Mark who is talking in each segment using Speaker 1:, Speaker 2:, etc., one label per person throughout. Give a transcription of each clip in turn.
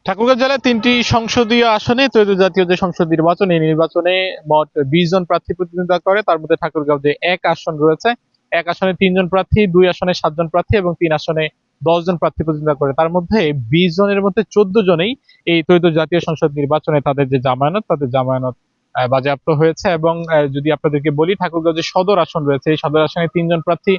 Speaker 1: ঠাকুরগাঁও জেলায় ৩টি সংসদীয় আসনে ত্রয়োদশ জাতীয় যে সংসদ নির্বাচন, এই নির্বাচনে মোট ২০ জন প্রার্থী প্রতিদ্বন্দ্বিতা করে। তার মধ্যে ঠাকুরগাঁও যে এক আসন রয়েছে, এক আসনে ৩ জন প্রার্থী, ২ আসনে ৭ জন প্রার্থী এবং ৩ আসনে ১০ জন প্রার্থী প্রতিদ্বন্দ্বিতা করে। তার মধ্যে ২০ জনের মধ্যে ১৪ জনেই এই ত্রয়োদশ জাতীয় সংসদ নির্বাচনে তাদের জামানত বাজেয়াপ্ত হয়েছে। এবং যদি আপনাদেরকে বলি, ঠাকুরগাঁও যে সদর আসন রয়েছে, এই সদর আসনে ৩ জন প্রার্থী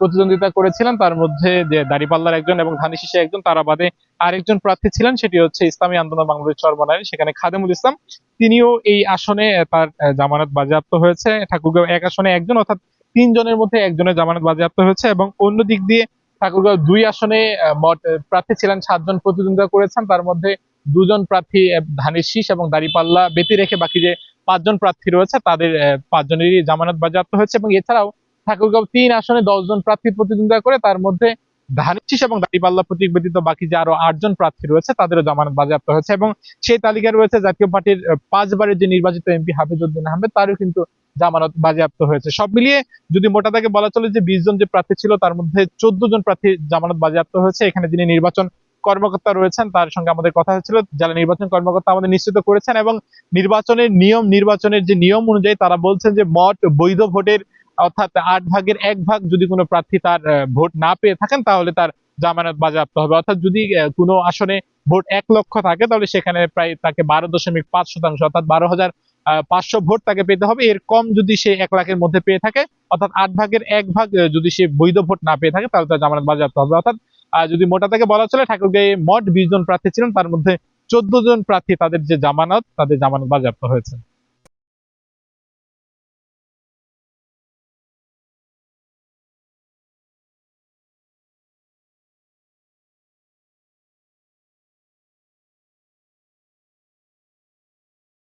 Speaker 1: প্রতিদ্বন্দ্বিতা করেছিলেন। তার মধ্যে যে দাঁড়িপাল্লার একজন এবং ধানের একজন, তারা বাদে আরেকজন প্রার্থী ছিলেন, সেটি হচ্ছে ইসলামী আন্দোলন বাংলাদেশ চরমনাই, সেখানে খাদেমুল ইসলাম। তিনিও এই আসনে তার জামানত বাজেয়াপ্ত হয়েছে। ঠাকুরগাঁও এক আসনে একজন, অর্থাৎ ৩ জনের মধ্যে একজনের জামানত বাজেয়াপ্ত হয়েছে। এবং অন্য দিক দিয়ে ঠাকুরগাঁও ২ আসনে মোট প্রার্থী ছিলেন ৭ জন প্রতিদ্বন্দ্বিতা করেছেন। তার মধ্যে ২ জন প্রার্থী ধানের শীষ এবং দাঁড়িপাল্লা ব্যতী রেখে বাকি যে ৫ জন প্রার্থী রয়েছে, তাদের ৫ জনেরই জামানত বাজেয়াপ্ত হয়েছে। এবং এছাড়াও ঠাকুরগাঁও ৩ আসনে ১০ জন প্রার্থী প্রতিদ্বন্দ্বিতা করে, তার মধ্যে ধানের শীষ এবং দাঁড়িপাল্লা প্রতীক ব্যতীত বাকি যে আরো ৮ জন প্রার্থী রয়েছে, তাদেরও জামানত বাজেয়াপ্ত হয়েছে। এবং সেই তালিকায় রয়েছে জাতীয় পার্টির ৫ বারের যে নির্বাচিত এমপি হাফিজউদ্দিন আহমেদ, তারও কিন্তু জামানত বাজেয়াপ্ত হয়েছে। সব মিলিয়ে যদি মোটা দাগে বলা চলে যে ২০ জন যে প্রার্থী ছিল, তার মধ্যে ১৪ জন প্রার্থী জামানত বাজেয়াপ্ত হয়েছে। এখানে যিনি নির্বাচন কর্মকর্তা রয়েছেন, তার সঙ্গে আমাদের কথা হয়েছিল, যারা নির্বাচন কর্মকর্তা আমাদের নিশ্চিত করেছেন। এবং নির্বাচনের যে নিয়ম অনুযায়ী তারা বলছেন যে মোট বৈধ ভোটের, অর্থাৎ ৮ ভাগের ১ ভাগ যদি কোনো প্রার্থী তার ভোট না পেয়ে থাকেন, তাহলে তার জামানত বাজেয়াপ্ত হবে। অর্থাৎ যদি কোনো আসনে ভোট ১ লক্ষ থাকে, তাহলে সেখানে প্রায় তাকে ১২.৫%, অর্থাৎ ১২,৫০০ ভোট তাকে পেতে হবে। এর কম যদি সে ১ লাখের মধ্যে পেয়ে থাকে, অর্থাৎ ৮ ভাগের ১ ভাগ যদি সে বৈধ ভোট না পেয়ে থাকে, তাহলে তার জামানত বাজেয়াপ্ত হবে। অর্থাৎ যদি মোটা থেকে বলা চলে, ঠাকুরগাঁয়ে মোট ২০ জন প্রার্থী ছিলেন, তার মধ্যে ১৪ জন প্রার্থী তাদের জামানত বাজেয়াপ্ত হয়েছে।